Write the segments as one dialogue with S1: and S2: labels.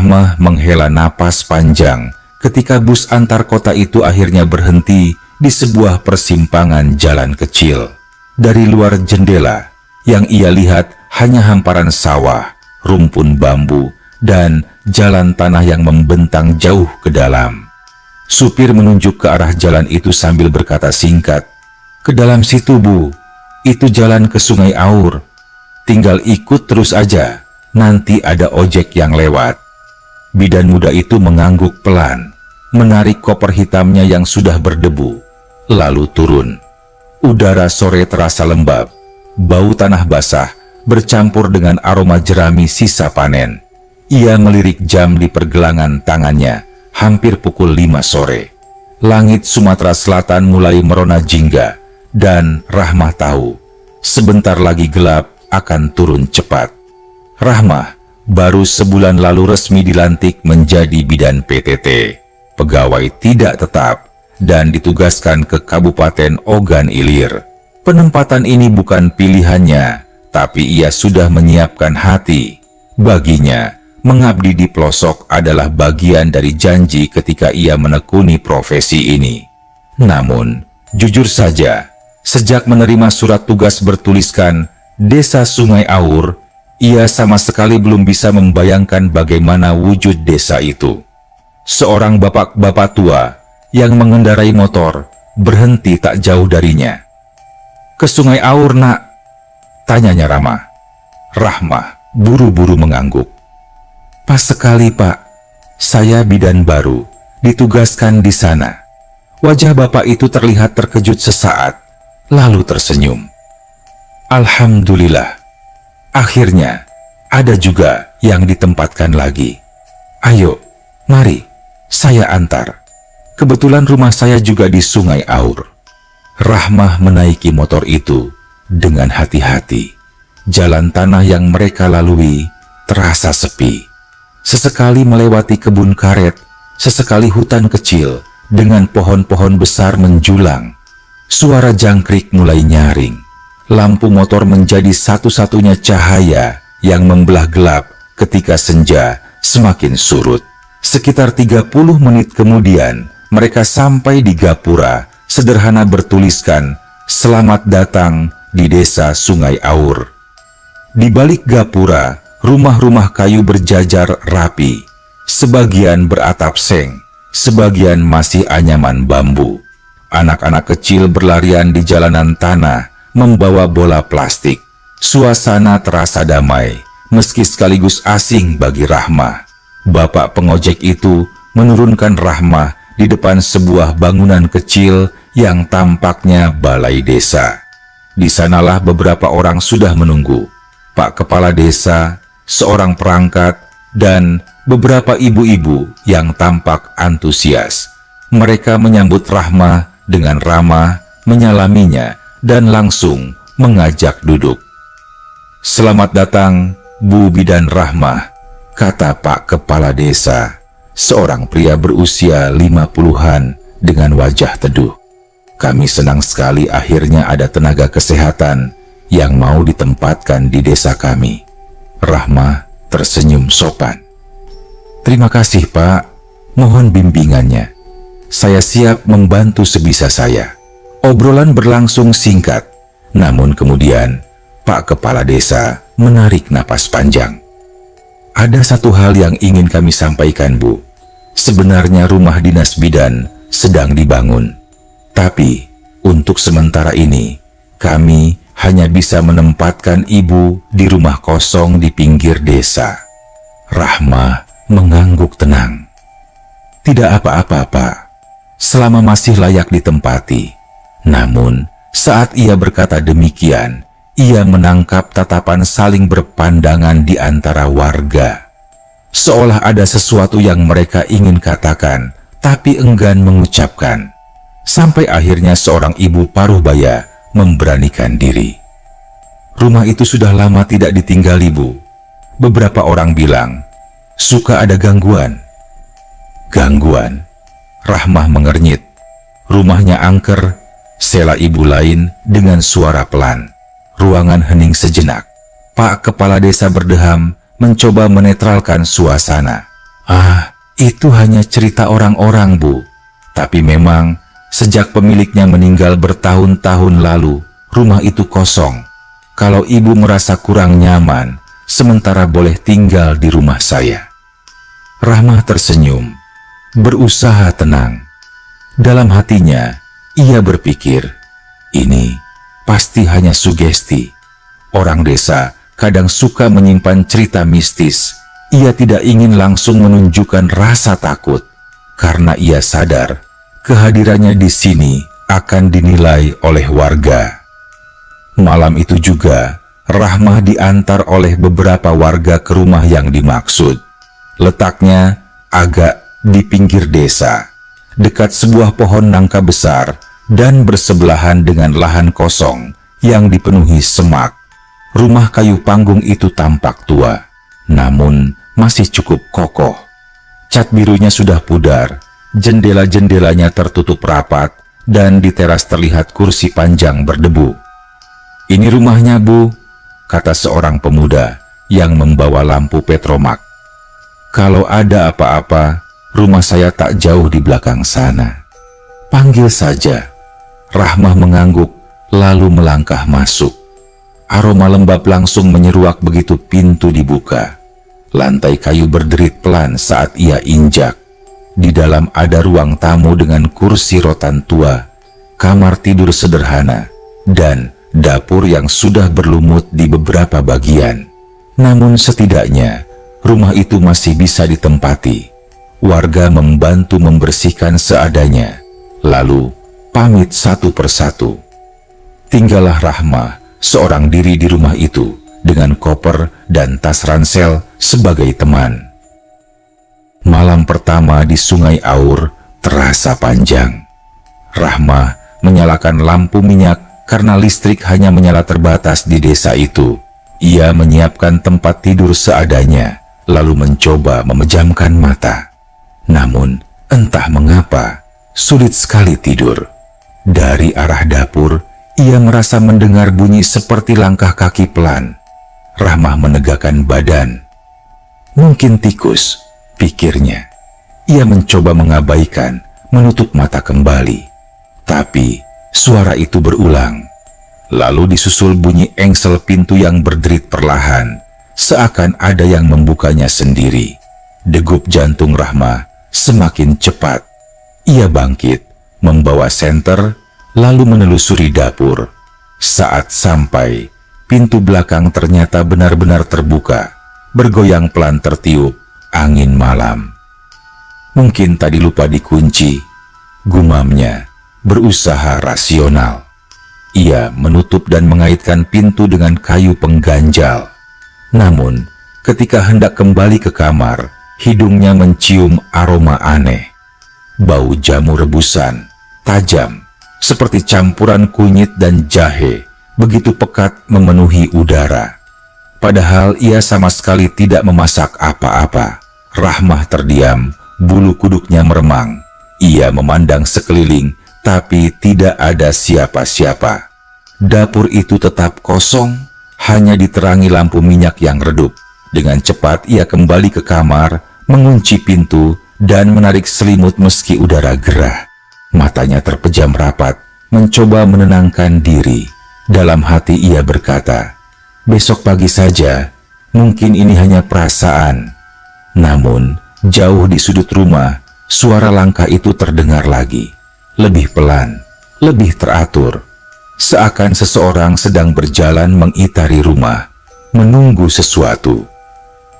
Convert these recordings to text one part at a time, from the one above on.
S1: Rahmah menghela napas panjang ketika bus antar kota itu akhirnya berhenti di sebuah persimpangan jalan kecil. Dari luar jendela, yang ia lihat hanya hamparan sawah, rumpun bambu, dan jalan tanah yang membentang jauh ke dalam. Supir menunjuk ke arah jalan itu sambil berkata singkat, "Ke dalam situ, Bu. Itu jalan ke Sungai Aur. Tinggal ikut terus aja. Nanti ada ojek yang lewat." Bidan muda itu mengangguk pelan, menarik koper hitamnya yang sudah berdebu, lalu turun. Udara sore terasa lembab, bau tanah basah bercampur dengan aroma jerami sisa panen. Ia melirik jam di pergelangan tangannya, hampir pukul 5 sore. Langit Sumatera Selatan mulai merona jingga, dan Rahmah tahu, sebentar lagi gelap akan turun cepat. Rahmah baru sebulan lalu resmi dilantik menjadi bidan PTT, pegawai tidak tetap, dan ditugaskan ke Kabupaten Ogan Ilir. Penempatan ini bukan pilihannya, tapi ia sudah menyiapkan hati. Baginya, mengabdi di pelosok adalah bagian dari janji ketika ia menekuni profesi ini. Namun, jujur saja, sejak menerima surat tugas bertuliskan Desa Sungai Aur, ia sama sekali belum bisa membayangkan bagaimana wujud desa itu. Seorang bapak-bapak tua yang mengendarai motor berhenti tak jauh darinya. "Ke Sungai Aur, Nak?" tanyanya ramah. Rahmah buru-buru mengangguk. "Pas sekali, Pak. Saya bidan baru, ditugaskan di sana." Wajah bapak itu terlihat terkejut sesaat, lalu tersenyum. "Alhamdulillah. Akhirnya, ada juga yang ditempatkan lagi. Ayo, mari, saya antar. Kebetulan rumah saya juga di Sungai Aur." Rahmah menaiki motor itu dengan hati-hati. Jalan tanah yang mereka lalui terasa sepi. Sesekali melewati kebun karet, sesekali hutan kecil dengan pohon-pohon besar menjulang. Suara jangkrik mulai nyaring. Lampu motor menjadi satu-satunya cahaya yang membelah gelap ketika senja semakin surut. Sekitar 30 menit kemudian, mereka sampai di gapura sederhana bertuliskan "Selamat datang di Desa Sungai Aur." Di balik gapura, rumah-rumah kayu berjajar rapi. Sebagian beratap seng, sebagian masih anyaman bambu. Anak-anak kecil berlarian di jalanan tanah, membawa bola plastik. Suasana terasa damai, meski sekaligus asing bagi Rahmah. Bapak pengojek itu menurunkan Rahmah di depan sebuah bangunan kecil yang tampaknya balai desa. Di sanalah beberapa orang sudah menunggu. Pak Kepala Desa, seorang perangkat, dan beberapa ibu-ibu yang tampak antusias. Mereka menyambut Rahmah dengan ramah, menyalaminya, dan langsung mengajak duduk. "Selamat datang, Bu Bidan Rahmah," kata Pak Kepala Desa, seorang pria berusia 50-an dengan wajah teduh. "Kami senang sekali akhirnya ada tenaga kesehatan yang mau ditempatkan di desa kami." Rahmah tersenyum sopan. "Terima kasih, Pak. Mohon bimbingannya. Saya siap membantu sebisa saya." Obrolan berlangsung singkat, namun kemudian Pak Kepala Desa menarik napas panjang. "Ada satu hal yang ingin kami sampaikan, Bu. Sebenarnya rumah dinas bidan sedang dibangun. Tapi untuk sementara ini, kami hanya bisa menempatkan Ibu di rumah kosong di pinggir desa." Rahmah mengangguk tenang. "Tidak apa-apa, Pak. Selama masih layak ditempati." Namun, saat ia berkata demikian, ia menangkap tatapan saling berpandangan di antara warga. Seolah ada sesuatu yang mereka ingin katakan, tapi enggan mengucapkan. Sampai akhirnya seorang ibu paruhbaya memberanikan diri. "Rumah itu sudah lama tidak ditinggali, Bu. Beberapa orang bilang, suka ada gangguan." "Gangguan?" Rahmah mengernyit. "Rumahnya angker," sela ibu lain dengan suara pelan. Ruangan hening sejenak. Pak Kepala Desa berdeham, mencoba menetralkan suasana. "Ah, itu hanya cerita orang-orang, Bu. Tapi memang sejak pemiliknya meninggal bertahun-tahun lalu, rumah itu kosong. Kalau Ibu merasa kurang nyaman, sementara boleh tinggal di rumah saya." Rahmah tersenyum, berusaha tenang. Dalam hatinya, ia berpikir, ini pasti hanya sugesti. Orang desa kadang suka menyimpan cerita mistis. Ia tidak ingin langsung menunjukkan rasa takut, karena ia sadar kehadirannya di sini akan dinilai oleh warga. Malam itu juga, Rahmah diantar oleh beberapa warga ke rumah yang dimaksud. Letaknya agak di pinggir desa, dekat sebuah pohon nangka besar dan bersebelahan dengan lahan kosong yang dipenuhi semak. Rumah kayu panggung itu tampak tua, namun masih cukup kokoh. Cat birunya sudah pudar, jendela-jendelanya tertutup rapat, dan di teras terlihat kursi panjang berdebu. "Ini rumahnya, Bu," kata seorang pemuda yang membawa lampu petromak. "Kalau ada apa-apa, rumah saya tak jauh di belakang sana. Panggil saja." Rahmah mengangguk, lalu melangkah masuk. Aroma lembab langsung menyeruak begitu pintu dibuka. Lantai kayu berderit pelan saat ia injak. Di dalam ada ruang tamu dengan kursi rotan tua, kamar tidur sederhana, dan dapur yang sudah berlumut di beberapa bagian. Namun setidaknya, rumah itu masih bisa ditempati. Warga membantu membersihkan seadanya, lalu pamit satu persatu. Tinggallah Rahmah seorang diri di rumah itu dengan koper dan tas ransel sebagai teman. Malam pertama di Sungai Aur terasa panjang. Rahmah menyalakan lampu minyak karena listrik hanya menyala terbatas di desa itu. Ia menyiapkan tempat tidur seadanya, lalu mencoba memejamkan mata. Namun, entah mengapa, sulit sekali tidur. Dari arah dapur, ia merasa mendengar bunyi seperti langkah kaki pelan. Rahmah menegakkan badan. Mungkin tikus, pikirnya. Ia mencoba mengabaikan, menutup mata kembali. Tapi, suara itu berulang. Lalu disusul bunyi engsel pintu yang berderit perlahan, seakan ada yang membukanya sendiri. Degup jantung Rahmah semakin cepat. Ia bangkit, membawa senter, lalu menelusuri dapur. Saat sampai, pintu belakang ternyata benar-benar terbuka, bergoyang pelan tertiup angin malam. Mungkin tadi lupa dikunci, gumamnya, berusaha rasional. Ia menutup dan mengaitkan pintu dengan kayu pengganjal. Namun, ketika hendak kembali ke kamar, hidungnya mencium aroma aneh. Bau jamu rebusan, tajam, seperti campuran kunyit dan jahe, begitu pekat memenuhi udara. Padahal ia sama sekali tidak memasak apa-apa. Rahmah terdiam, bulu kuduknya meremang. Ia memandang sekeliling, tapi tidak ada siapa-siapa. Dapur itu tetap kosong, hanya diterangi lampu minyak yang redup. Dengan cepat ia kembali ke kamar, mengunci pintu, dan menarik selimut meski udara gerah. Matanya terpejam rapat, mencoba menenangkan diri. Dalam hati ia berkata, besok pagi saja, mungkin ini hanya perasaan. Namun, jauh di sudut rumah, suara langkah itu terdengar lagi. Lebih pelan, lebih teratur. Seakan seseorang sedang berjalan mengitari rumah, menunggu sesuatu.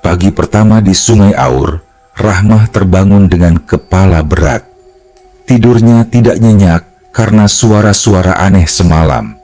S1: Pagi pertama di Sungai Aur, Rahmah terbangun dengan kepala berat. Tidurnya tidak nyenyak karena suara-suara aneh semalam.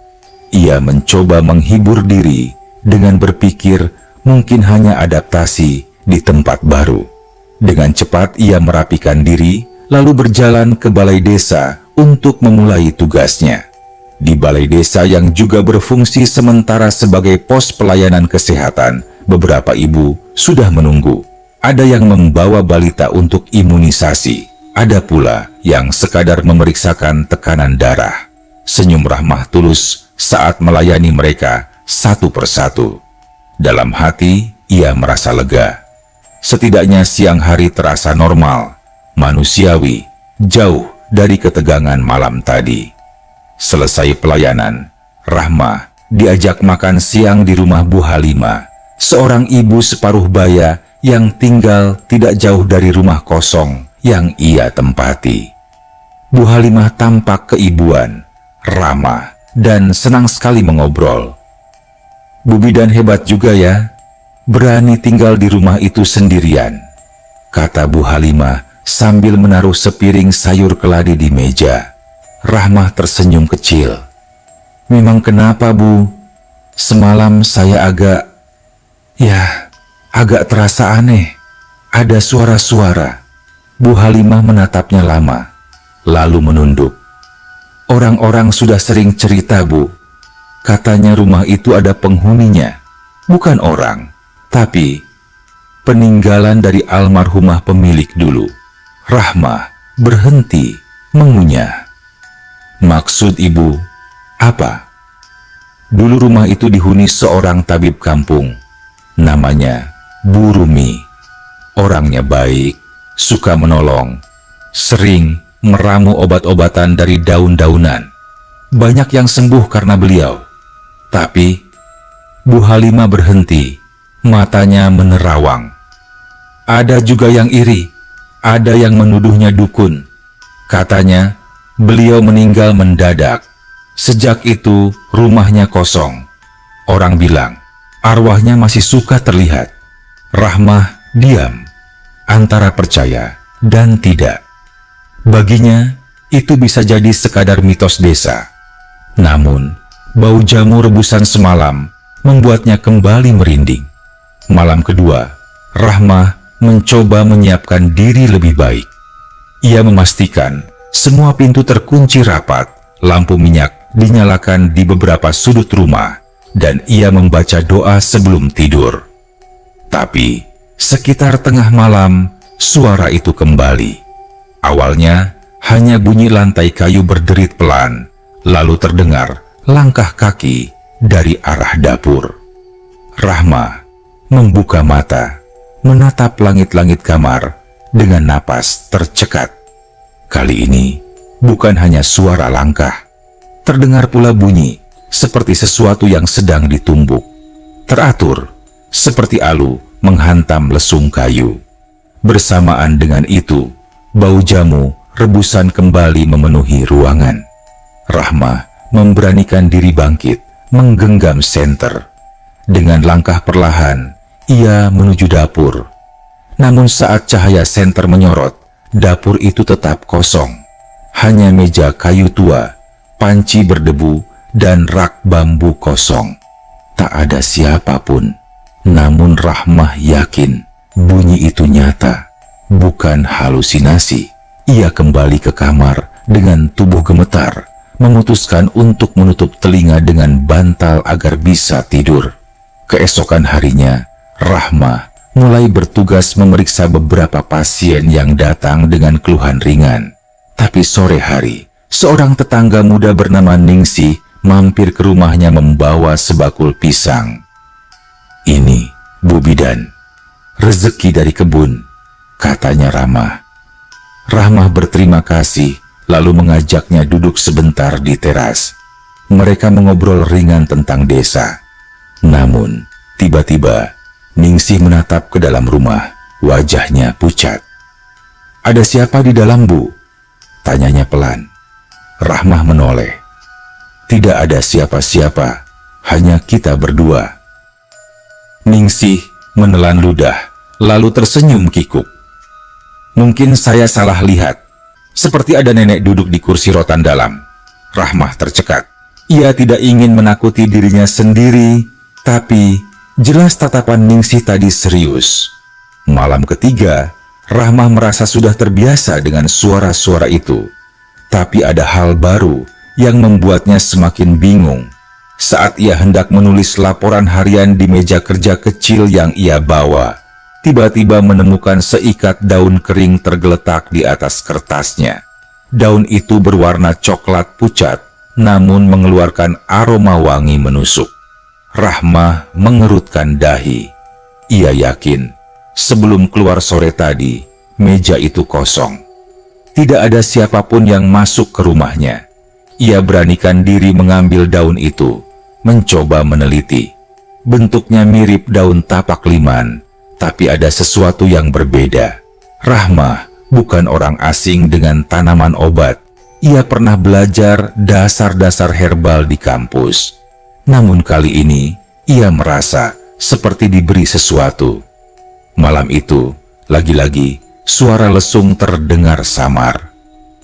S1: Ia mencoba menghibur diri dengan berpikir mungkin hanya adaptasi di tempat baru. Dengan cepat ia merapikan diri, lalu berjalan ke balai desa untuk memulai tugasnya. Di balai desa yang juga berfungsi sementara sebagai pos pelayanan kesehatan, beberapa ibu sudah menunggu. Ada yang membawa balita untuk imunisasi, ada pula yang sekadar memeriksakan tekanan darah. Senyum Rahmah tulus saat melayani mereka satu persatu. Dalam hati ia merasa lega. Setidaknya siang hari terasa normal, manusiawi, jauh dari ketegangan malam tadi. Selesai pelayanan, Rahma diajak makan siang di rumah Bu Halimah, seorang ibu separuh baya yang tinggal tidak jauh dari rumah kosong yang ia tempati. Bu Halimah tampak keibuan, ramah, dan senang sekali mengobrol. "Bu Bidan hebat juga ya, berani tinggal di rumah itu sendirian," kata Bu Halimah sambil menaruh sepiring sayur keladi di meja. Rahmah tersenyum kecil. "Memang kenapa, Bu? Semalam saya agak terasa aneh. Ada suara-suara." Bu Halimah menatapnya lama, lalu menunduk. "Orang-orang sudah sering cerita, Bu. Katanya rumah itu ada penghuninya, bukan orang, tapi peninggalan dari almarhumah pemilik dulu." Rahmah berhenti mengunyah. "Maksud Ibu apa?" "Dulu rumah itu dihuni seorang tabib kampung. Namanya Bu Rumi. Orangnya baik, suka menolong, sering meramu obat-obatan dari daun-daunan. Banyak yang sembuh karena beliau." Tapi Bu Halimah berhenti, matanya menerawang. "Ada juga yang iri, ada yang menuduhnya dukun. Katanya beliau meninggal mendadak. Sejak itu rumahnya kosong. Orang bilang arwahnya masih suka terlihat." Rahmah diam, antara percaya dan tidak. Baginya itu bisa jadi sekadar mitos desa. Namun bau jamu rebusan semalam membuatnya kembali merinding. Malam kedua, Rahmah mencoba menyiapkan diri lebih baik. Ia memastikan semua pintu terkunci rapat, lampu minyak dinyalakan di beberapa sudut rumah, dan ia membaca doa sebelum tidur. Tapi sekitar tengah malam, suara itu kembali. Awalnya hanya bunyi lantai kayu berderit pelan, lalu terdengar langkah kaki dari arah dapur. Rahmah membuka mata, menatap langit-langit kamar dengan napas tercekat. Kali ini bukan hanya suara langkah, terdengar pula bunyi seperti sesuatu yang sedang ditumbuk, teratur seperti alu menghantam lesung kayu. Bersamaan dengan itu, bau jamu rebusan kembali memenuhi ruangan. Rahmah memberanikan diri bangkit, menggenggam senter. Dengan langkah perlahan, ia menuju dapur. Namun saat cahaya senter menyorot, dapur itu tetap kosong. Hanya meja kayu tua, panci berdebu, dan rak bambu kosong. Tak ada siapapun. Namun Rahmah yakin bunyi itu nyata, bukan halusinasi. Ia kembali ke kamar dengan tubuh gemetar, memutuskan untuk menutup telinga dengan bantal agar bisa tidur. Keesokan harinya, Rahmah mulai bertugas memeriksa beberapa pasien yang datang dengan keluhan ringan. Tapi sore hari, seorang tetangga muda bernama Ningsih mampir ke rumahnya membawa sebakul pisang. "Ini, Bu Bidan, rezeki dari kebun," katanya ramah. Rahmah berterima kasih, lalu mengajaknya duduk sebentar di teras. Mereka mengobrol ringan tentang desa. Namun, tiba-tiba, Ningsih menatap ke dalam rumah, wajahnya pucat. "Ada siapa di dalam, Bu?" tanyanya pelan. Rahmah menoleh. "Tidak ada siapa-siapa, hanya kita berdua." Ningsih menelan ludah, lalu tersenyum kikuk. "Mungkin saya salah lihat. Seperti ada nenek duduk di kursi rotan dalam." Rahmah tercekat. Ia tidak ingin menakuti dirinya sendiri, tapi jelas tatapan Ningsih tadi serius. Malam ketiga, Rahmah merasa sudah terbiasa dengan suara-suara itu. Tapi ada hal baru yang membuatnya semakin bingung. Saat ia hendak menulis laporan harian di meja kerja kecil yang ia bawa, tiba-tiba menemukan seikat daun kering tergeletak di atas kertasnya. Daun itu berwarna coklat pucat, namun mengeluarkan aroma wangi menusuk. Rahmah mengerutkan dahi. Ia yakin Sebelum keluar sore tadi, meja itu kosong. Tidak ada siapapun yang masuk ke rumahnya. Ia beranikan diri mengambil daun itu, mencoba meneliti. Bentuknya mirip daun tapak liman, tapi ada sesuatu yang berbeda. Rahmah bukan orang asing dengan tanaman obat. Ia pernah belajar dasar-dasar herbal di kampus. Namun kali ini, ia merasa seperti diberi sesuatu. Malam itu, lagi-lagi, suara lesung terdengar samar.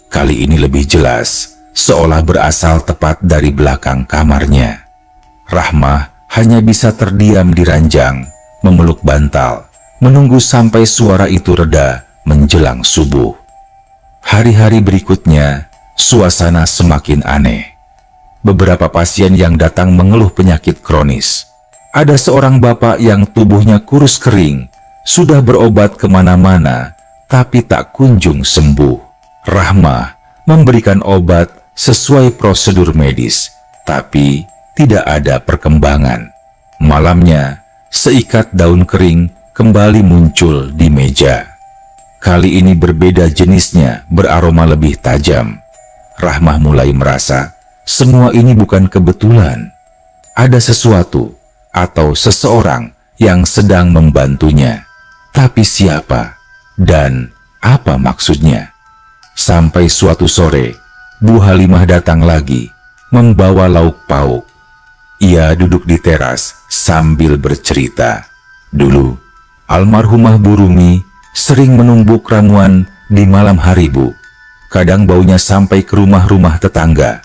S1: Kali ini lebih jelas, seolah berasal tepat dari belakang kamarnya. Rahmah hanya bisa terdiam di ranjang, memeluk bantal, menunggu sampai suara itu reda menjelang subuh. Hari-hari berikutnya, suasana semakin aneh. Beberapa pasien yang datang mengeluh penyakit kronis. Ada seorang bapak yang tubuhnya kurus kering, sudah berobat kemana-mana, tapi tak kunjung sembuh. Rahmah memberikan obat sesuai prosedur medis, tapi tidak ada perkembangan. Malamnya, seikat daun kering kembali muncul di meja. Kali ini berbeda jenisnya, beraroma lebih tajam. Rahmah mulai merasa semua ini bukan kebetulan. Ada sesuatu atau seseorang yang sedang membantunya. Tapi siapa dan apa maksudnya? Sampai suatu sore, Bu Halimah datang lagi, membawa lauk pauk. Ia duduk di teras sambil bercerita. Dulu, almarhumah Bu Rumi sering menumbuk ramuan di malam hari, Bu. Kadang baunya sampai ke rumah-rumah tetangga.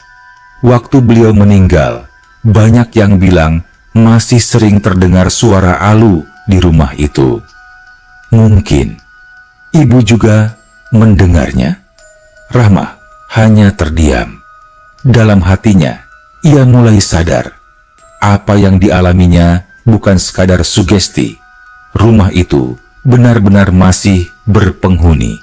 S1: Waktu beliau meninggal, banyak yang bilang masih sering terdengar suara alu di rumah itu. Mungkin ibu juga mendengarnya. Rahmah hanya terdiam. Dalam hatinya, ia mulai sadar apa yang dialaminya bukan sekadar sugesti. Rumah itu benar-benar masih berpenghuni.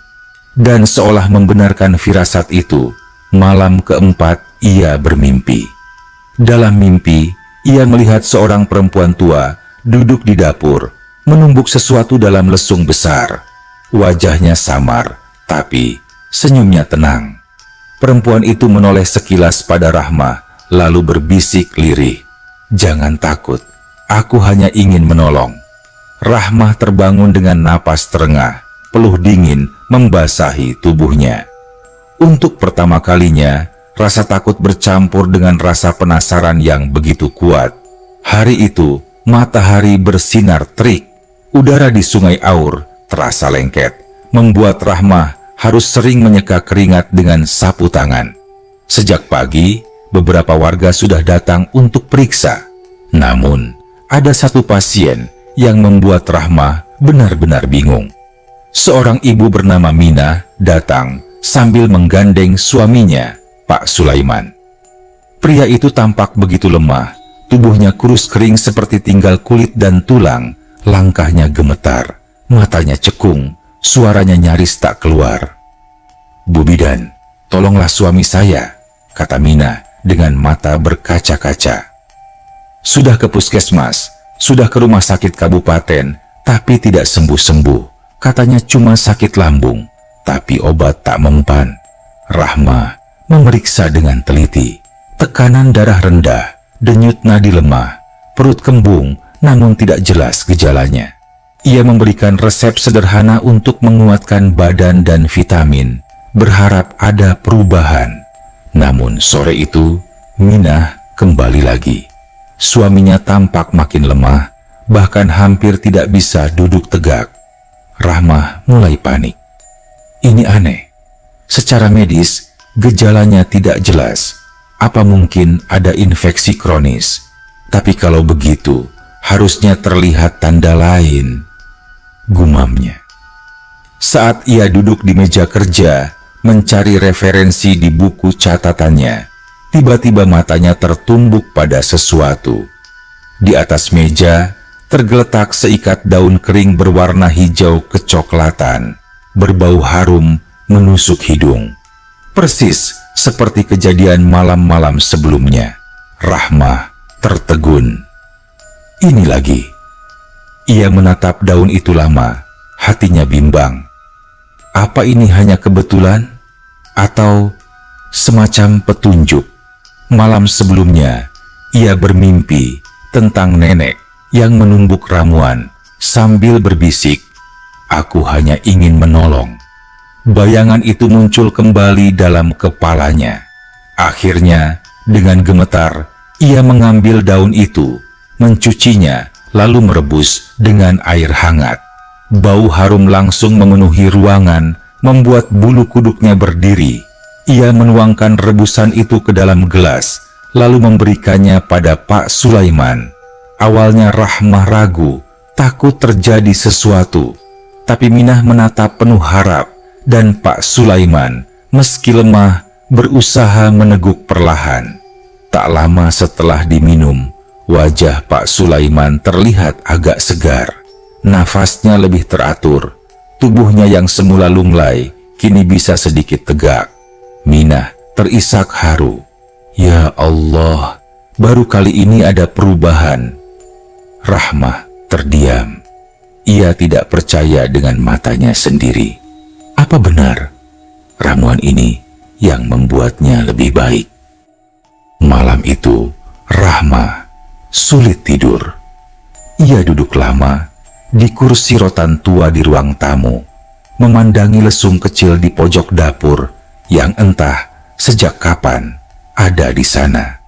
S1: Dan seolah membenarkan firasat itu, malam keempat ia bermimpi. Dalam mimpi, ia melihat seorang perempuan tua duduk di dapur, menumbuk sesuatu dalam lesung besar. Wajahnya samar, tapi senyumnya tenang. Perempuan itu menoleh sekilas pada Rahmah, lalu berbisik lirih, "Jangan takut, aku hanya ingin menolong." Rahmah terbangun dengan napas terengah, peluh dingin membasahi tubuhnya. Untuk pertama kalinya, rasa takut bercampur dengan rasa penasaran yang begitu kuat. Hari itu, matahari bersinar terik. Udara di Sungai Aur terasa lengket, membuat Rahmah harus sering menyeka keringat dengan sapu tangan. Sejak pagi, beberapa warga sudah datang untuk periksa. Namun, ada satu pasien yang membuat Rahmah benar-benar bingung. Seorang ibu bernama Mina datang sambil menggandeng suaminya, Pak Sulaiman. Pria itu tampak begitu lemah, tubuhnya kurus kering seperti tinggal kulit dan tulang, langkahnya gemetar, matanya cekung, suaranya nyaris tak keluar. "Bu Bidan, tolonglah suami saya," kata Mina dengan mata berkaca-kaca. Sudah ke puskesmas, sudah ke rumah sakit kabupaten, tapi tidak sembuh-sembuh. Katanya cuma sakit lambung, tapi obat tak mempan. Rahmah memeriksa dengan teliti. Tekanan darah rendah, denyut nadi lemah, perut kembung, namun tidak jelas gejalanya. Ia memberikan resep sederhana untuk menguatkan badan dan vitamin, berharap ada perubahan. Namun sore itu, Minah kembali lagi. Suaminya tampak makin lemah, bahkan hampir tidak bisa duduk tegak. Rahmah mulai panik. Ini aneh. Secara medis, gejalanya tidak jelas. Apa mungkin ada infeksi kronis? Tapi kalau begitu, harusnya terlihat tanda lain, gumamnya. Saat ia duduk di meja kerja, mencari referensi di buku catatannya, tiba-tiba matanya tertumbuk pada sesuatu. Di atas meja, tergeletak seikat daun kering berwarna hijau kecoklatan, berbau harum menusuk hidung. Persis seperti kejadian malam-malam sebelumnya. Rahmah tertegun. Ini lagi. Ia menatap daun itu lama, Hatinya bimbang. Apa ini hanya kebetulan atau semacam petunjuk? Malam sebelumnya, ia bermimpi tentang nenek yang menumbuk ramuan sambil berbisik, "Aku hanya ingin menolong." Bayangan itu muncul kembali dalam kepalanya. Akhirnya, dengan gemetar, ia mengambil daun itu, mencucinya, lalu merebus dengan air hangat. Bau harum langsung memenuhi ruangan, membuat bulu kuduknya berdiri. Ia menuangkan rebusan itu ke dalam gelas, lalu memberikannya pada Pak Sulaiman. Awalnya Rahmah ragu, takut terjadi sesuatu. Tapi Minah menatap penuh harap, dan Pak Sulaiman, meski lemah, berusaha meneguk perlahan. Tak lama setelah diminum, wajah Pak Sulaiman terlihat agak segar. Nafasnya lebih teratur. Tubuhnya yang semula lunglai, kini bisa sedikit tegak. Minah terisak haru. Ya Allah, baru kali ini ada perubahan. Rahmah terdiam. Ia tidak percaya dengan matanya sendiri. Apa benar ramuan ini yang membuatnya lebih baik? Malam itu, Rahmah sulit tidur. Ia duduk lama di kursi rotan tua di ruang tamu, memandangi lesung kecil di pojok dapur yang entah sejak kapan ada di sana.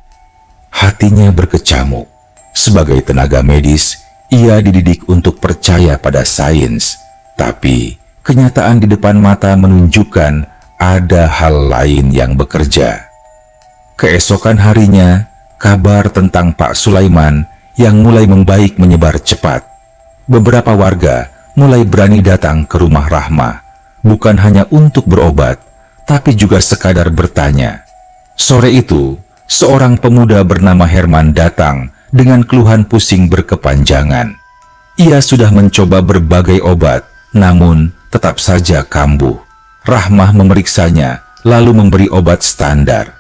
S1: Hatinya berkecamuk. Sebagai tenaga medis, ia dididik untuk percaya pada sains, tapi kenyataan di depan mata menunjukkan ada hal lain yang bekerja. Keesokan harinya, kabar tentang Pak Sulaiman yang mulai membaik menyebar cepat. Beberapa warga mulai berani datang ke rumah Rahmah, bukan hanya untuk berobat, tapi juga sekadar bertanya. Sore itu, seorang pemuda bernama Herman datang dengan keluhan pusing berkepanjangan. Ia sudah mencoba berbagai obat, namun tetap saja kambuh. Rahmah memeriksanya, lalu memberi obat standar.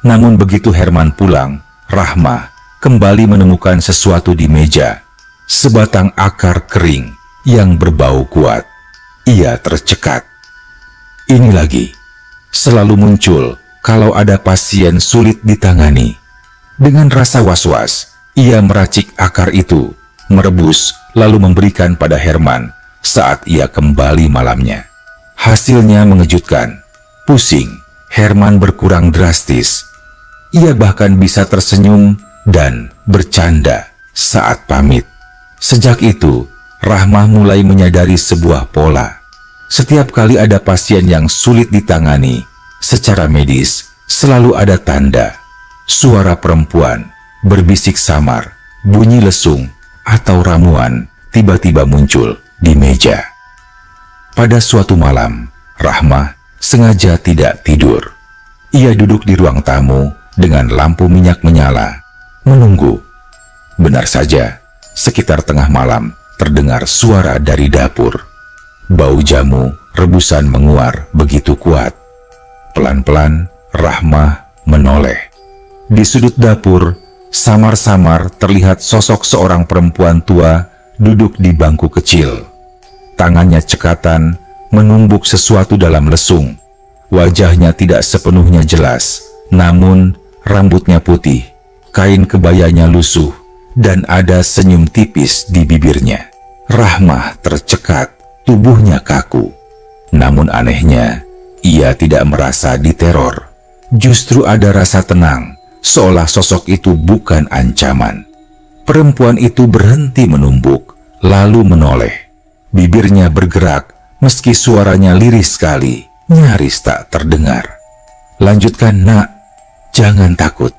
S1: Namun begitu Herman pulang, Rahmah kembali menemukan sesuatu di meja. Sebatang akar kering yang berbau kuat. Ia tercekat. Ini lagi, selalu muncul kalau ada pasien sulit ditangani. Dengan rasa was-was, ia meracik akar itu, merebus, lalu memberikan pada Herman saat ia kembali malamnya. Hasilnya mengejutkan. Pusing, Herman berkurang drastis. Ia bahkan bisa tersenyum dan bercanda saat pamit. Sejak itu, Rahmah mulai menyadari sebuah pola. Setiap kali ada pasien yang sulit ditangani, secara medis selalu ada tanda. Suara perempuan, berbisik samar, bunyi lesung, atau ramuan tiba-tiba muncul di meja. Pada suatu malam, Rahmah sengaja tidak tidur. Ia duduk di ruang tamu dengan lampu minyak menyala, menunggu. Benar saja, sekitar tengah malam terdengar suara dari dapur. Bau jamu rebusan menguar begitu kuat. Pelan-pelan Rahmah menoleh. Di sudut dapur, samar-samar terlihat sosok seorang perempuan tua duduk di bangku kecil. Tangannya cekatan, menumbuk sesuatu dalam lesung. Wajahnya tidak sepenuhnya jelas, namun rambutnya putih, kain kebayanya lusuh, dan ada senyum tipis di bibirnya. Rahmah tercekat, tubuhnya kaku. Namun anehnya, ia tidak merasa diteror. Justru ada rasa tenang, seolah sosok itu bukan ancaman. Perempuan itu berhenti menumbuk, lalu menoleh. Bibirnya bergerak, meski suaranya lirih sekali, nyaris tak terdengar. "Lanjutkan, nak. Jangan takut."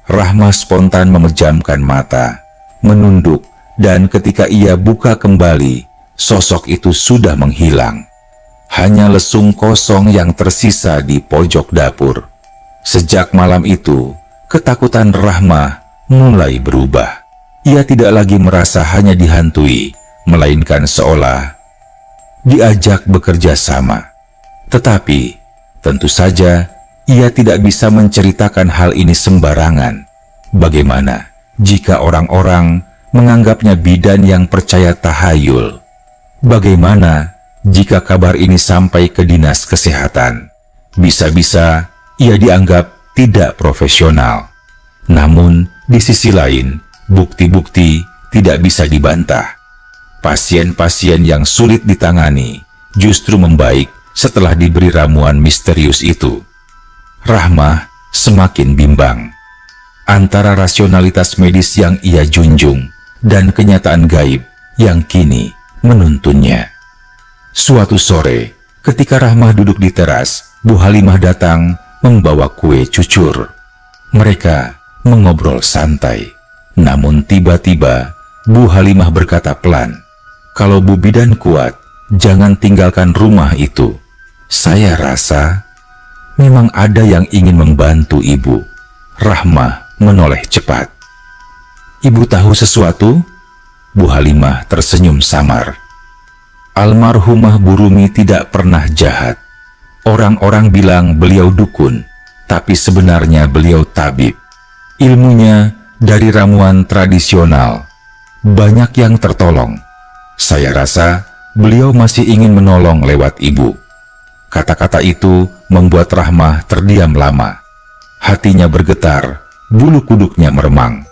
S1: Rahmah spontan memejamkan mata, menunduk, dan ketika ia buka kembali, sosok itu sudah menghilang. Hanya lesung kosong yang tersisa di pojok dapur. Sejak malam itu, ketakutan Rahmah mulai berubah. Ia tidak lagi merasa hanya dihantui, melainkan seolah diajak bekerja sama. Tetapi, tentu saja, ia tidak bisa menceritakan hal ini sembarangan. Bagaimana jika orang-orang menganggapnya bidan yang percaya tahayul? Bagaimana jika kabar ini sampai ke dinas kesehatan? Bisa-bisa ia dianggap tidak profesional. Namun, di sisi lain, bukti-bukti tidak bisa dibantah. Pasien-pasien yang sulit ditangani justru membaik setelah diberi ramuan misterius itu. Rahmah semakin bimbang antara rasionalitas medis yang ia junjung dan kenyataan gaib yang kini menuntunnya. Suatu sore, ketika Rahmah duduk di teras, Bu Halimah datang membawa kue cucur. Mereka mengobrol santai. Namun tiba-tiba Bu Halimah berkata pelan, "Kalau Bu Bidan kuat, jangan tinggalkan rumah itu. Saya rasa memang ada yang ingin membantu Ibu." Rahmah menoleh cepat. "Ibu tahu sesuatu?" Bu Halimah tersenyum samar. "Almarhumah Bu Rumi tidak pernah jahat. Orang-orang bilang beliau dukun, tapi sebenarnya beliau tabib. Ilmunya dari ramuan tradisional. Banyak yang tertolong. Saya rasa beliau masih ingin menolong lewat Ibu." Kata-kata itu membuat Rahmah terdiam lama. Hatinya bergetar, bulu kuduknya meremang.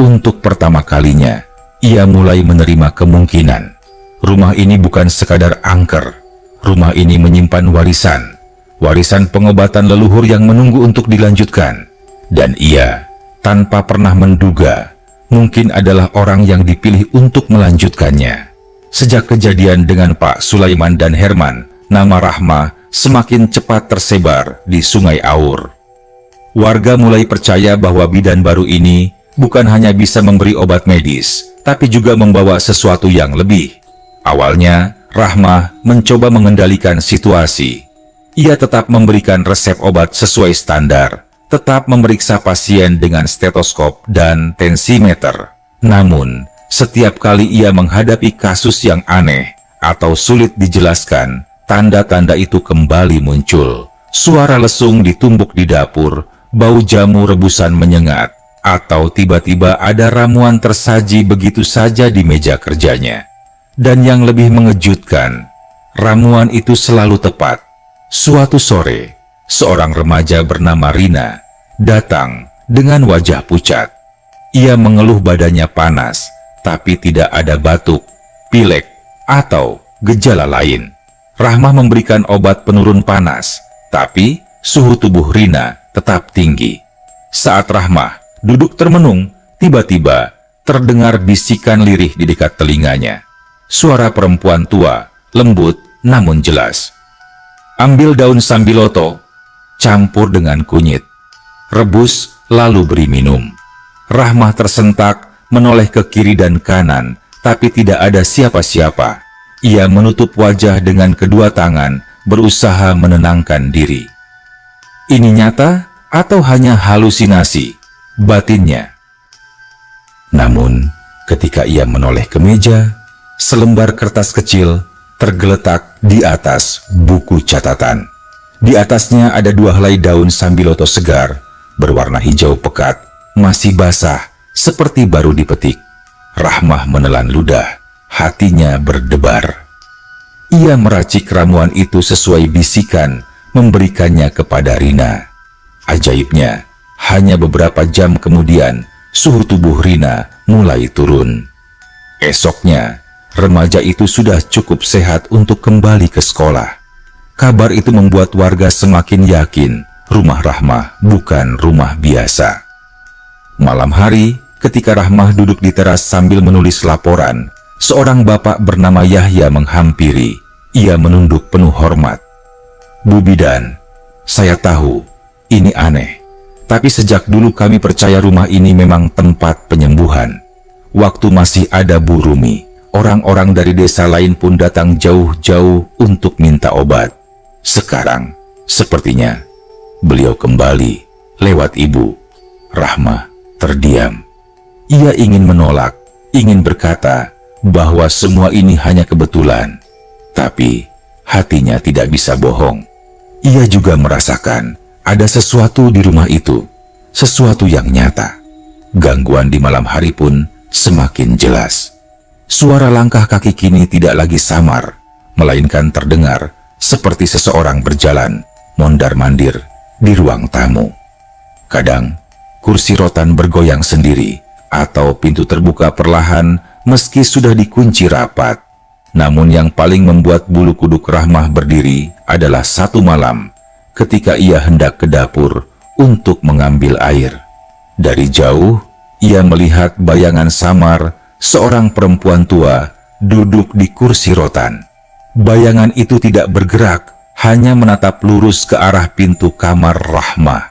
S1: Untuk pertama kalinya, ia mulai menerima kemungkinan. Rumah ini bukan sekadar angker. Rumah ini menyimpan warisan pengobatan leluhur yang menunggu untuk dilanjutkan. Dan ia, tanpa pernah menduga, mungkin adalah orang yang dipilih untuk melanjutkannya. Sejak kejadian dengan Pak Sulaiman dan Herman, nama Rahmah semakin cepat tersebar di Sungai Aur. Warga mulai percaya bahwa bidan baru ini bukan hanya bisa memberi obat medis, tapi juga membawa sesuatu yang lebih. Awalnya, Rahmah mencoba mengendalikan situasi. Ia tetap memberikan resep obat sesuai standar, tetap memeriksa pasien dengan stetoskop dan tensimeter. Namun, setiap kali ia menghadapi kasus yang aneh atau sulit dijelaskan, tanda-tanda itu kembali muncul. Suara lesung ditumbuk di dapur, bau jamu rebusan menyengat, atau tiba-tiba ada ramuan tersaji begitu saja di meja kerjanya. Dan yang lebih mengejutkan, ramuan itu selalu tepat. Suatu sore, seorang remaja bernama Rina datang dengan wajah pucat. Ia mengeluh badannya panas, tapi tidak ada batuk, pilek, atau gejala lain. Rahmah memberikan obat penurun panas, tapi suhu tubuh Rina tetap tinggi. Saat Rahmah duduk termenung, tiba-tiba terdengar bisikan lirih di dekat telinganya. Suara perempuan tua, lembut namun jelas. "Ambil daun sambiloto, campur dengan kunyit, rebus lalu beri minum." Rahmah tersentak, menoleh ke kiri dan kanan, tapi tidak ada siapa-siapa. Ia menutup wajah dengan kedua tangan, berusaha menenangkan diri. Ini nyata atau hanya halusinasi? Batinnya. Namun, ketika ia menoleh ke meja, selembar kertas kecil tergeletak di atas buku catatan. Di atasnya ada 2 helai daun sambiloto segar, berwarna hijau pekat, masih basah, seperti baru dipetik. Rahmah menelan ludah, hatinya berdebar. Ia meracik ramuan itu sesuai bisikan, memberikannya kepada Rina. Ajaibnya, hanya beberapa jam kemudian, suhu tubuh Rina mulai turun. Esoknya, remaja itu sudah cukup sehat untuk kembali ke sekolah. Kabar itu membuat warga semakin yakin rumah Rahmah bukan rumah biasa. Malam hari, ketika Rahmah duduk di teras sambil menulis laporan, seorang bapak bernama Yahya menghampiri. Ia menunduk penuh hormat. "Bu Bidan, saya tahu ini aneh, tapi sejak dulu kami percaya rumah ini memang tempat penyembuhan. Waktu masih ada Bu Rumi, orang-orang dari desa lain pun datang jauh-jauh untuk minta obat. Sekarang, sepertinya beliau kembali lewat Ibu." Rahmah terdiam. Ia ingin menolak, ingin berkata bahwa semua ini hanya kebetulan. Tapi hatinya tidak bisa bohong. Ia juga merasakan ada sesuatu di rumah itu, sesuatu yang nyata. Gangguan di malam hari pun semakin jelas. Suara langkah kaki kini tidak lagi samar, melainkan terdengar seperti seseorang berjalan mondar-mandir di ruang tamu. Kadang, kursi rotan bergoyang sendiri, atau pintu terbuka perlahan meski sudah dikunci rapat. Namun yang paling membuat bulu kuduk Rahmah berdiri adalah satu malam ketika ia hendak ke dapur untuk mengambil air. Dari jauh, ia melihat bayangan samar seorang perempuan tua duduk di kursi rotan. Bayangan itu tidak bergerak, hanya menatap lurus ke arah pintu kamar Rahmah.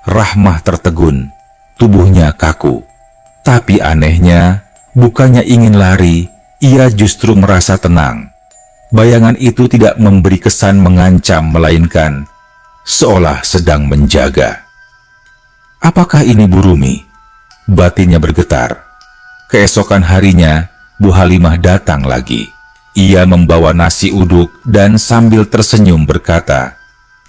S1: Rahmah tertegun, tubuhnya kaku. Tapi anehnya, bukannya ingin lari, ia justru merasa tenang. Bayangan itu tidak memberi kesan mengancam, melainkan seolah sedang menjaga. Apakah ini Bu Rumi? Batinnya bergetar. Keesokan harinya, Bu Halimah datang lagi. Ia membawa nasi uduk dan sambil tersenyum berkata,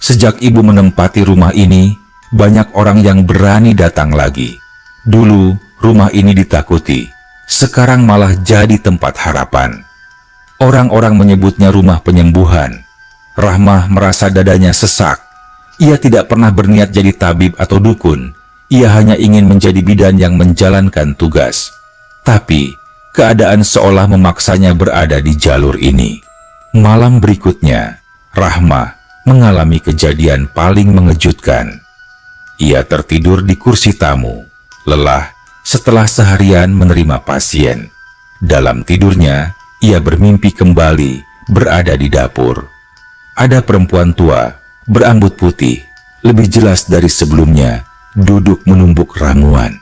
S1: "Sejak ibu menempati rumah ini, banyak orang yang berani datang lagi. Dulu, rumah ini ditakuti. Sekarang malah jadi tempat harapan. Orang-orang menyebutnya rumah penyembuhan." Rahmah merasa dadanya sesak. Ia tidak pernah berniat jadi tabib atau dukun. Ia hanya ingin menjadi bidan yang menjalankan tugas. Tapi, keadaan seolah memaksanya berada di jalur ini. Malam berikutnya, Rahmah mengalami kejadian paling mengejutkan. Ia tertidur di kursi tamu, lelah setelah seharian menerima pasien. Dalam tidurnya, ia bermimpi kembali berada di dapur. Ada perempuan tua, berambut putih, lebih jelas dari sebelumnya, duduk menumbuk ramuan.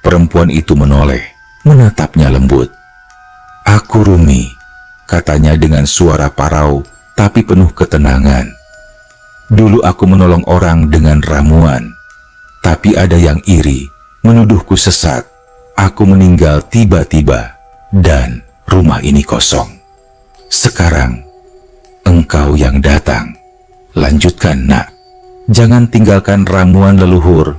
S1: Perempuan itu menoleh, menatapnya lembut. "Aku Rumi," katanya dengan suara parau tapi penuh ketenangan. "Dulu aku menolong orang dengan ramuan, tapi ada yang iri, menuduhku sesat. Aku meninggal tiba-tiba, dan rumah ini kosong. Sekarang, engkau yang datang. Lanjutkan, nak. Jangan tinggalkan ramuan leluhur,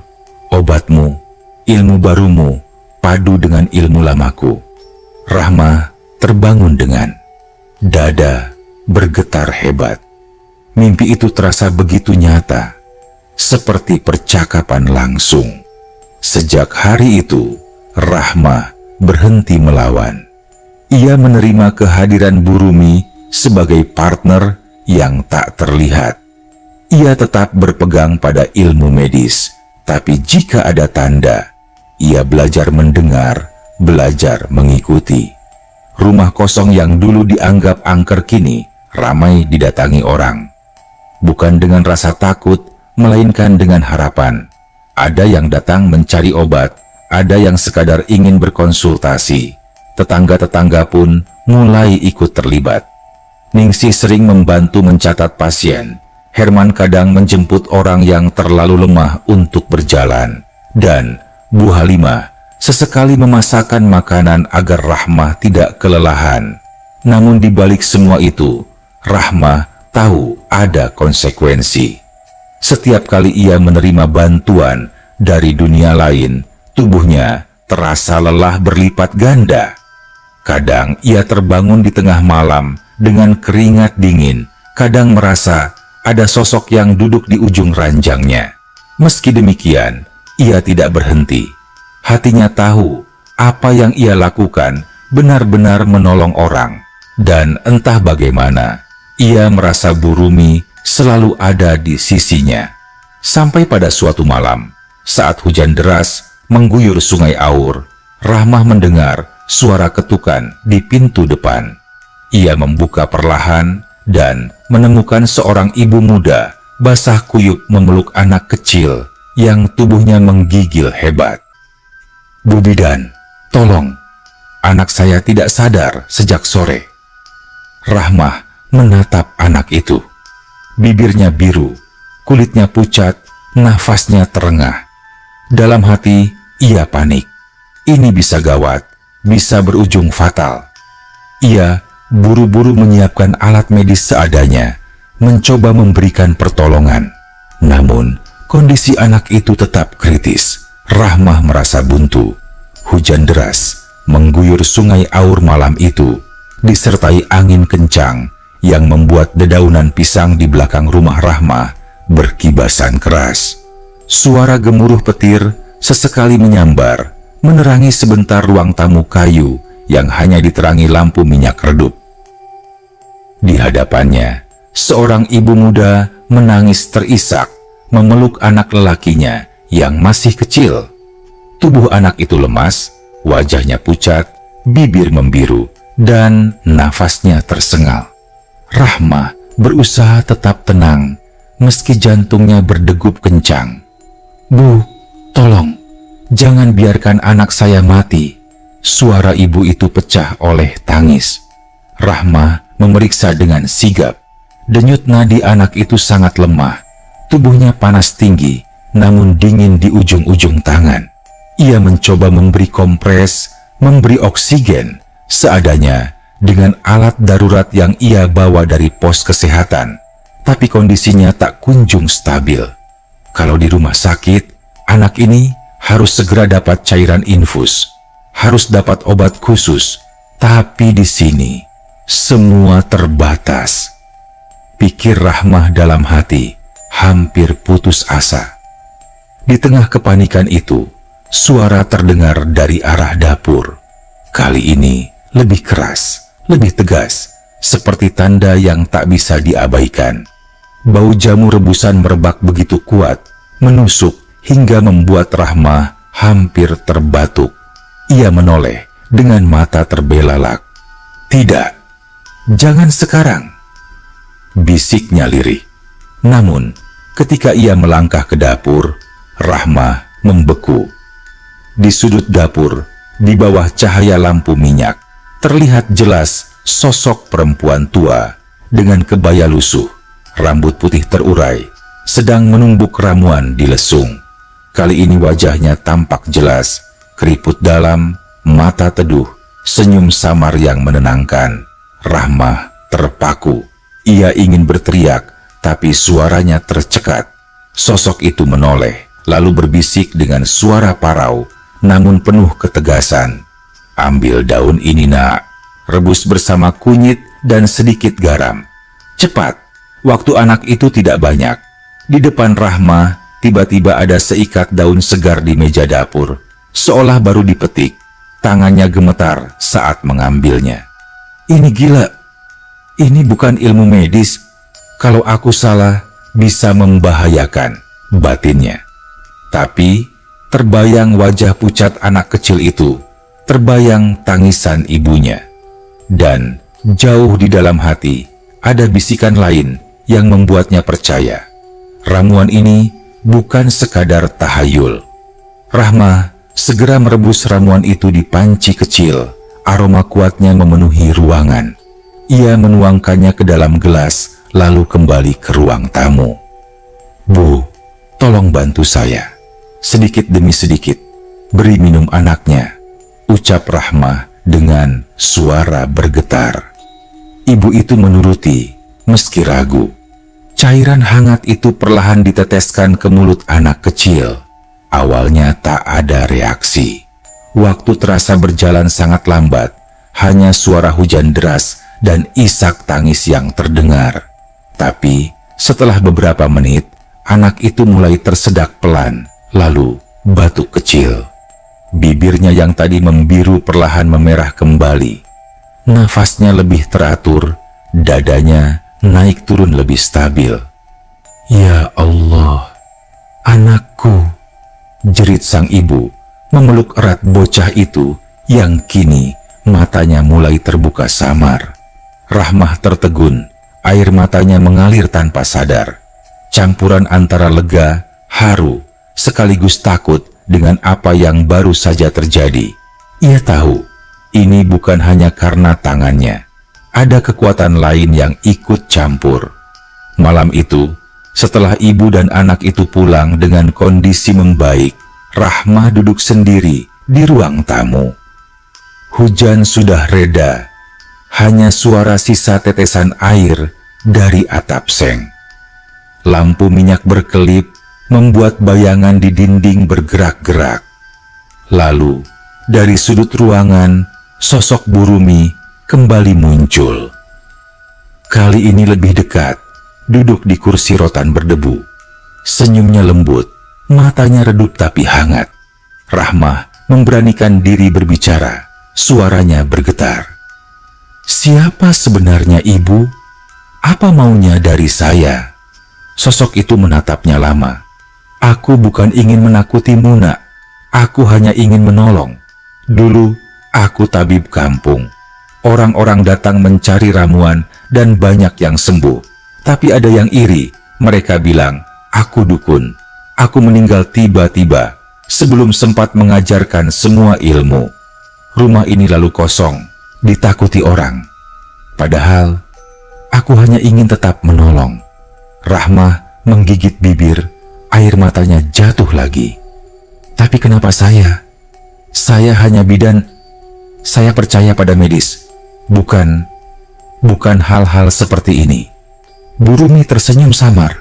S1: obatmu, ilmu barumu, padu dengan ilmu lamaku." Rahmah terbangun dengan dada bergetar hebat. Mimpi itu terasa begitu nyata, seperti percakapan langsung. Sejak hari itu, Rahmah berhenti melawan. Ia menerima kehadiran Bu Rumi sebagai partner yang tak terlihat. Ia tetap berpegang pada ilmu medis, tapi jika ada tanda, ia belajar mendengar, belajar mengikuti. Rumah kosong yang dulu dianggap angker kini ramai didatangi orang. Bukan dengan rasa takut, melainkan dengan harapan. Ada yang datang mencari obat, ada yang sekadar ingin berkonsultasi. Tetangga-tetangga pun mulai ikut terlibat. Ningsih sering membantu mencatat pasien. Herman kadang menjemput orang yang terlalu lemah untuk berjalan. Dan Bu Halimah sesekali memasakkan makanan agar Rahmah tidak kelelahan. Namun di balik semua itu, Rahmah tahu ada konsekuensi. Setiap kali ia menerima bantuan dari dunia lain, tubuhnya terasa lelah berlipat ganda. Kadang ia terbangun di tengah malam dengan keringat dingin, kadang merasa ada sosok yang duduk di ujung ranjangnya. Meski demikian, ia tidak berhenti. Hatinya tahu apa yang ia lakukan benar-benar menolong orang. Dan entah bagaimana, ia merasa Bu Rumi selalu ada di sisinya. Sampai pada suatu malam, saat hujan deras mengguyur Sungai Aur, Rahmah mendengar suara ketukan di pintu depan. Ia membuka perlahan dan menemukan seorang ibu muda basah kuyup memeluk anak kecil yang tubuhnya menggigil hebat. "Bu Bidan, tolong, anak saya tidak sadar sejak sore." Rahmah menatap anak itu. Bibirnya biru, kulitnya pucat, nafasnya terengah. Dalam hati, ia panik. Ini bisa gawat, bisa berujung fatal. Ia buru-buru menyiapkan alat medis seadanya, mencoba memberikan pertolongan. Namun, kondisi anak itu tetap kritis. Rahmah merasa buntu. Hujan deras mengguyur sungai Aur malam itu, disertai angin kencang yang membuat dedaunan pisang di belakang rumah Rahma berkibasan keras. Suara gemuruh petir sesekali menyambar, menerangi sebentar ruang tamu kayu yang hanya diterangi lampu minyak redup. Di hadapannya, seorang ibu muda menangis terisak, memeluk anak lelakinya yang masih kecil. Tubuh anak itu lemas, wajahnya pucat, bibir membiru, dan nafasnya tersengal. Rahma berusaha tetap tenang, meski jantungnya berdegup kencang. "Bu, tolong, jangan biarkan anak saya mati." Suara ibu itu pecah oleh tangis. Rahma memeriksa dengan sigap. Denyut nadi anak itu sangat lemah. Tubuhnya panas tinggi, namun dingin di ujung-ujung tangan. Ia mencoba memberi kompres, memberi oksigen, seadanya dengan alat darurat yang ia bawa dari pos kesehatan. Tapi kondisinya tak kunjung stabil. Kalau di rumah sakit, anak ini harus segera dapat cairan infus, harus dapat obat khusus. Tapi di sini, semua terbatas. Pikir Rahmah dalam hati, hampir putus asa. Di tengah kepanikan itu, suara terdengar dari arah dapur. Kali ini lebih keras, lebih tegas, seperti tanda yang tak bisa diabaikan. Bau jamu rebusan merebak begitu kuat, menusuk hingga membuat Rahmah hampir terbatuk. Ia menoleh dengan mata terbelalak. "Tidak, jangan sekarang," bisiknya lirih. Namun, ketika ia melangkah ke dapur, Rahmah membeku. Di sudut dapur, di bawah cahaya lampu minyak, terlihat jelas sosok perempuan tua dengan kebaya lusuh, rambut putih terurai, sedang menumbuk ramuan di lesung. Kali ini wajahnya tampak jelas, keriput dalam, mata teduh, senyum samar yang menenangkan. Rahmah terpaku. Ia ingin berteriak, tapi suaranya tercekat. Sosok itu menoleh, lalu berbisik dengan suara parau, namun penuh ketegasan. "Ambil daun ini, nak. Rebus bersama kunyit dan sedikit garam. Cepat." Waktu anak itu tidak banyak. Di depan Rahmah, tiba-tiba ada seikat daun segar di meja dapur, seolah baru dipetik. Tangannya gemetar saat mengambilnya. "Ini gila. Ini bukan ilmu medis. Kalau aku salah, bisa membahayakan," batinnya. Tapi terbayang wajah pucat anak kecil itu, terbayang tangisan ibunya. Dan jauh di dalam hati, ada bisikan lain yang membuatnya percaya. Ramuan ini bukan sekadar tahayul. Rahmah segera merebus ramuan itu di panci kecil. Aroma kuatnya memenuhi ruangan. Ia menuangkannya ke dalam gelas, lalu kembali ke ruang tamu. "Bu, tolong bantu saya. Sedikit demi sedikit, beri minum anaknya," ucap Rahmah dengan suara bergetar. Ibu itu menuruti, meski ragu. Cairan hangat itu perlahan diteteskan ke mulut anak kecil. Awalnya tak ada reaksi. Waktu terasa berjalan sangat lambat, hanya suara hujan deras dan isak tangis yang terdengar. Tapi setelah beberapa menit, anak itu mulai tersedak pelan, lalu batuk kecil. Bibirnya yang tadi membiru perlahan memerah kembali. Nafasnya lebih teratur, dadanya naik turun lebih stabil. "Ya Allah, anakku," jerit sang ibu, memeluk erat bocah itu yang kini matanya mulai terbuka samar. Rahmah tertegun, air matanya mengalir tanpa sadar. Campuran antara lega, haru, sekaligus takut dengan apa yang baru saja terjadi. Ia tahu, ini bukan hanya karena tangannya. Ada kekuatan lain yang ikut campur. Malam itu, setelah ibu dan anak itu pulang dengan kondisi membaik, Rahmah duduk sendiri di ruang tamu. Hujan sudah reda, hanya suara sisa tetesan air dari atap seng. Lampu minyak berkelip, membuat bayangan di dinding bergerak-gerak. Lalu, Dari sudut ruangan, sosok Bu Rumi kembali muncul. Kali ini lebih dekat, duduk di kursi rotan berdebu. Senyumnya lembut, matanya redup tapi hangat. Rahmah memberanikan diri berbicara, suaranya bergetar. "Siapa sebenarnya ibu? Apa maunya dari saya?" Sosok itu menatapnya lama. "Aku bukan ingin menakutimu, Nak. Aku hanya ingin menolong. Dulu, aku tabib kampung. Orang-orang datang mencari ramuan dan banyak yang sembuh. Tapi ada yang iri. Mereka bilang, aku dukun. Aku meninggal tiba-tiba sebelum sempat mengajarkan semua ilmu. Rumah ini lalu kosong, ditakuti orang. Padahal, aku hanya ingin tetap menolong." Rahmah menggigit bibir, air matanya jatuh lagi. "Tapi kenapa saya? Saya hanya bidan. Saya percaya pada medis. Bukan hal-hal seperti ini." Bu Rumi tersenyum samar.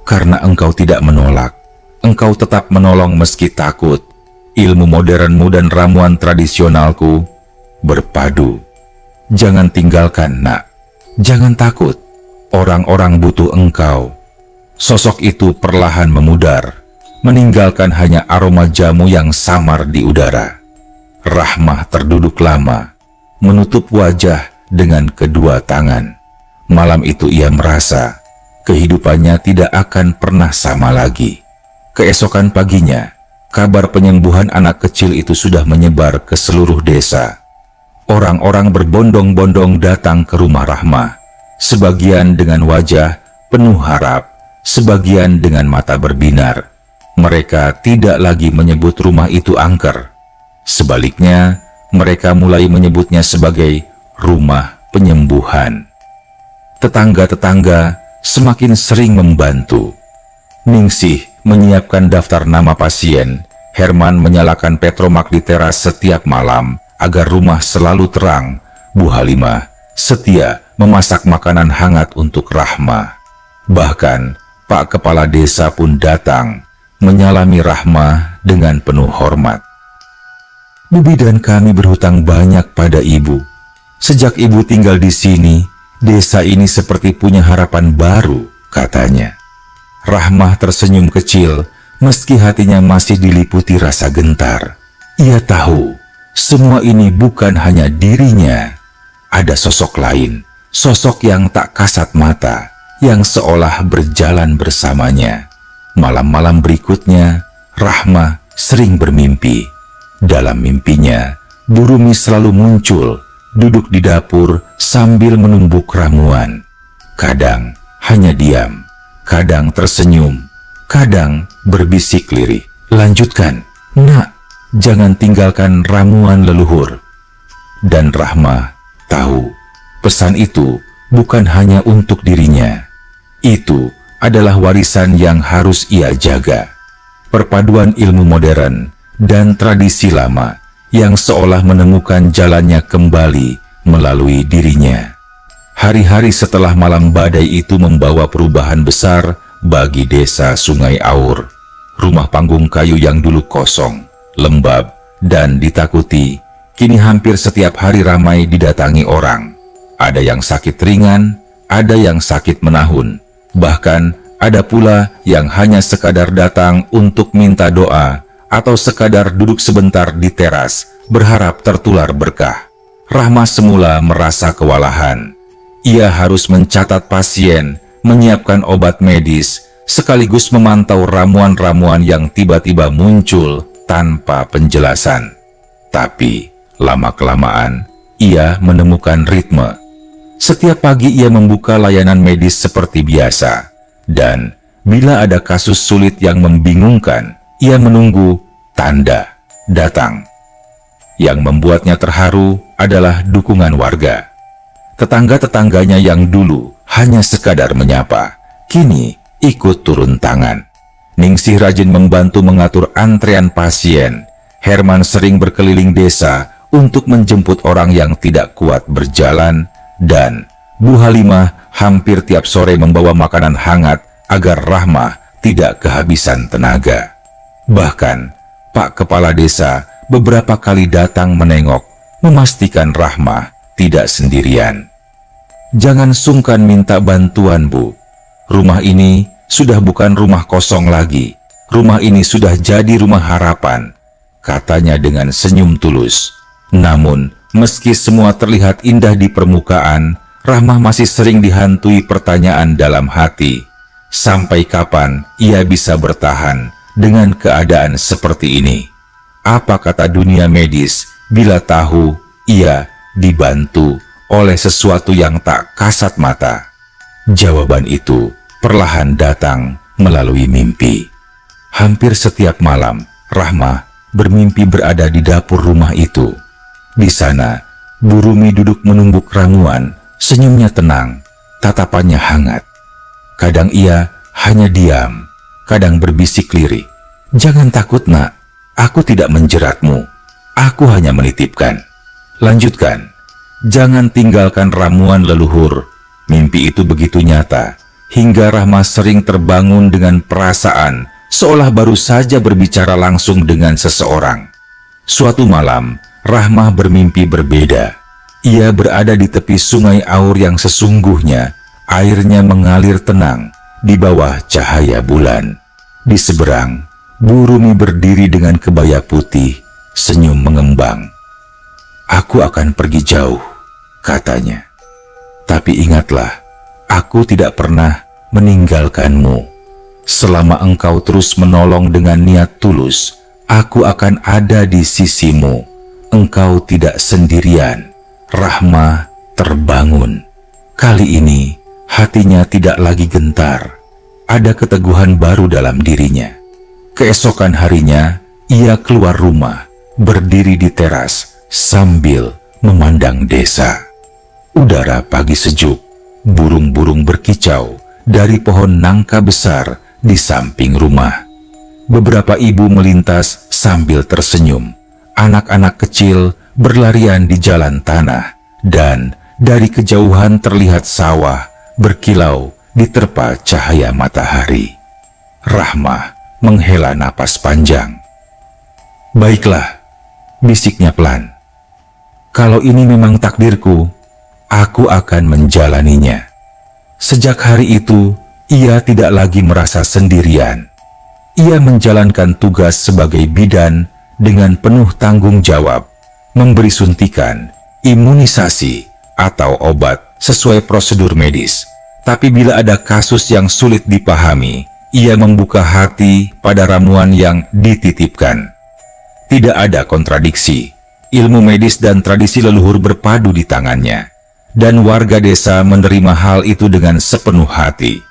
S1: "Karena engkau tidak menolak, engkau tetap menolong meski takut. Ilmu modernmu dan ramuan tradisionalku berpadu. Jangan tinggalkan, Nak. Jangan takut. Orang-orang butuh engkau." Sosok itu perlahan memudar, meninggalkan hanya aroma jamu yang samar di udara. Rahmah terduduk lama, menutup wajah dengan kedua tangan. Malam itu ia merasa kehidupannya tidak akan pernah sama lagi. Keesokan paginya, kabar penyembuhan anak kecil itu sudah menyebar ke seluruh desa. Orang-orang berbondong-bondong datang ke rumah Rahmah, sebagian dengan wajah penuh harap, sebagian dengan mata berbinar. Mereka tidak lagi menyebut rumah itu angker. Sebaliknya, mereka mulai menyebutnya sebagai rumah penyembuhan. Tetangga-tetangga semakin sering membantu. Ningsih menyiapkan daftar nama pasien. Herman menyalakan petromak di teras setiap malam agar rumah selalu terang. Bu Halimah setia memasak makanan hangat untuk Rahmah. Bahkan Pak Kepala Desa pun datang menyalami Rahmah dengan penuh hormat. "Bibi dan kami berhutang banyak pada ibu. Sejak ibu tinggal di sini, desa ini seperti punya harapan baru," katanya. Rahmah tersenyum kecil, meski hatinya masih diliputi rasa gentar. Ia tahu, semua ini bukan hanya dirinya. Ada sosok lain, sosok yang tak kasat mata, yang seolah berjalan bersamanya. Malam-malam berikutnya, Rahmah sering bermimpi. Dalam mimpinya, Bu Rumi selalu muncul, duduk di dapur sambil menumbuk ramuan. Kadang hanya diam, kadang tersenyum, kadang berbisik lirih. "Lanjutkan, Nak, jangan tinggalkan ramuan leluhur." Dan Rahmah tahu, pesan itu bukan hanya untuk dirinya. Itu adalah warisan yang harus ia jaga. Perpaduan ilmu modern dan tradisi lama yang seolah menemukan jalannya kembali melalui dirinya. Hari-hari setelah malam badai itu membawa perubahan besar bagi desa Sungai Aur. Rumah panggung kayu yang dulu kosong, lembab, dan ditakuti, kini hampir setiap hari ramai didatangi orang. Ada yang sakit ringan, ada yang sakit menahun, bahkan ada pula yang hanya sekadar datang untuk minta doa atau sekadar duduk sebentar di teras berharap tertular berkah. Rahmah semula merasa kewalahan. Ia harus mencatat pasien, menyiapkan obat medis, sekaligus memantau ramuan-ramuan yang tiba-tiba muncul tanpa penjelasan. Tapi lama-kelamaan ia menemukan ritme. Setiap pagi ia membuka layanan medis seperti biasa, dan bila ada kasus sulit yang membingungkan, ia menunggu tanda datang. Yang membuatnya terharu adalah dukungan warga. Tetangga-tetangganya yang dulu hanya sekadar menyapa, kini ikut turun tangan. Ningsih rajin membantu mengatur antrean pasien. Herman sering berkeliling desa untuk menjemput orang yang tidak kuat berjalan, dan Bu Halimah hampir tiap sore membawa makanan hangat agar Rahmah tidak kehabisan tenaga. Bahkan Pak Kepala Desa beberapa kali datang menengok, memastikan Rahmah tidak sendirian. "Jangan sungkan minta bantuan, Bu. Rumah ini sudah bukan rumah kosong lagi. Rumah ini sudah jadi rumah harapan," katanya dengan senyum tulus. Namun, meski semua terlihat indah di permukaan, Rahmah masih sering dihantui pertanyaan dalam hati. Sampai kapan ia bisa bertahan dengan keadaan seperti ini? Apa kata dunia medis bila tahu ia dibantu oleh sesuatu yang tak kasat mata? Jawaban itu perlahan datang melalui mimpi. Hampir setiap malam, Rahmah bermimpi berada di dapur rumah itu. Di sana, Bu Rumi duduk menumbuk ramuan, senyumnya tenang, tatapannya hangat. Kadang ia hanya diam, kadang berbisik lirik, "Jangan takut, Nak. Aku tidak menjeratmu. Aku hanya menitipkan. Lanjutkan. Jangan tinggalkan ramuan leluhur." Mimpi itu begitu nyata, hingga Rahmah sering terbangun dengan perasaan seolah baru saja berbicara langsung dengan seseorang. Suatu malam, Rahmah bermimpi berbeda. Ia berada di tepi sungai Aur yang sesungguhnya airnya mengalir tenang di bawah cahaya bulan. Di seberang, Bu Rumi berdiri dengan kebaya putih, senyum mengembang. "Aku akan pergi jauh," katanya. "Tapi ingatlah, aku tidak pernah meninggalkanmu. Selama engkau terus menolong dengan niat tulus, aku akan ada di sisimu. Engkau tidak sendirian." Rahmah terbangun. Kali ini, hatinya tidak lagi gentar. Ada keteguhan baru dalam dirinya. Keesokan harinya, ia keluar rumah, berdiri di teras sambil memandang desa. Udara pagi sejuk, burung-burung berkicau dari pohon nangka besar di samping rumah. Beberapa ibu melintas sambil tersenyum. Anak-anak kecil berlarian di jalan tanah, dan dari kejauhan terlihat sawah berkilau diterpa cahaya matahari. Rahmah menghela napas panjang. "Baiklah," bisiknya pelan. "Kalau ini memang takdirku, aku akan menjalaninya." Sejak hari itu, ia tidak lagi merasa sendirian. Ia menjalankan tugas sebagai bidan dengan penuh tanggung jawab, memberi suntikan, imunisasi, atau obat sesuai prosedur medis. Tapi bila ada kasus yang sulit dipahami, ia membuka hati pada ramuan yang dititipkan. Tidak ada kontradiksi. Ilmu medis dan tradisi leluhur berpadu di tangannya, dan warga desa menerima hal itu dengan sepenuh hati.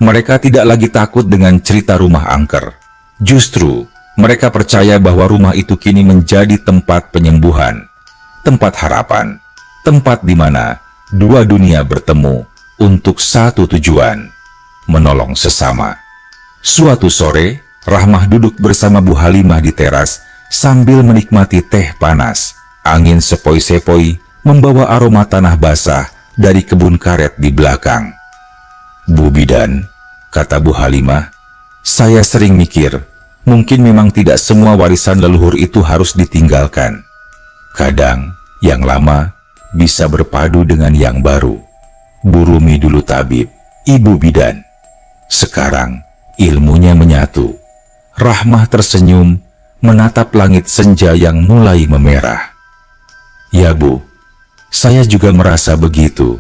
S1: Mereka tidak lagi takut dengan cerita rumah angker. Justru, mereka percaya bahwa rumah itu kini menjadi tempat penyembuhan, tempat harapan, tempat di mana dua dunia bertemu untuk satu tujuan, menolong sesama. Suatu sore, Rahmah duduk bersama Bu Halimah di teras sambil menikmati teh panas. Angin sepoi-sepoi membawa aroma tanah basah dari kebun karet di belakang. "Bu Bidan," kata Bu Halimah, "saya sering mikir, mungkin memang tidak semua warisan leluhur itu harus ditinggalkan. Kadang, yang lama bisa berpadu dengan yang baru. Bu Rumi dulu tabib, ibu bidan. Sekarang, ilmunya menyatu." Rahmah tersenyum, menatap langit senja yang mulai memerah. "Ya Bu, saya juga merasa begitu.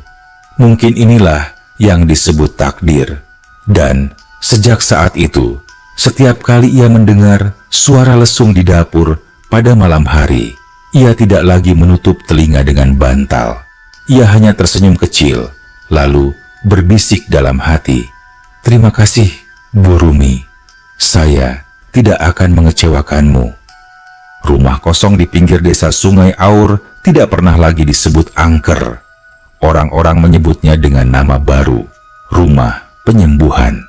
S1: Mungkin inilah yang disebut takdir." Dan sejak saat itu, setiap kali ia mendengar suara lesung di dapur pada malam hari, ia tidak lagi menutup telinga dengan bantal. Ia hanya tersenyum kecil, lalu berbisik dalam hati, "Terima kasih, Bu Rumi. Saya tidak akan mengecewakanmu." Rumah kosong di pinggir desa Sungai Aur tidak pernah lagi disebut angker. Orang-orang menyebutnya dengan nama baru, Rumah Penyembuhan.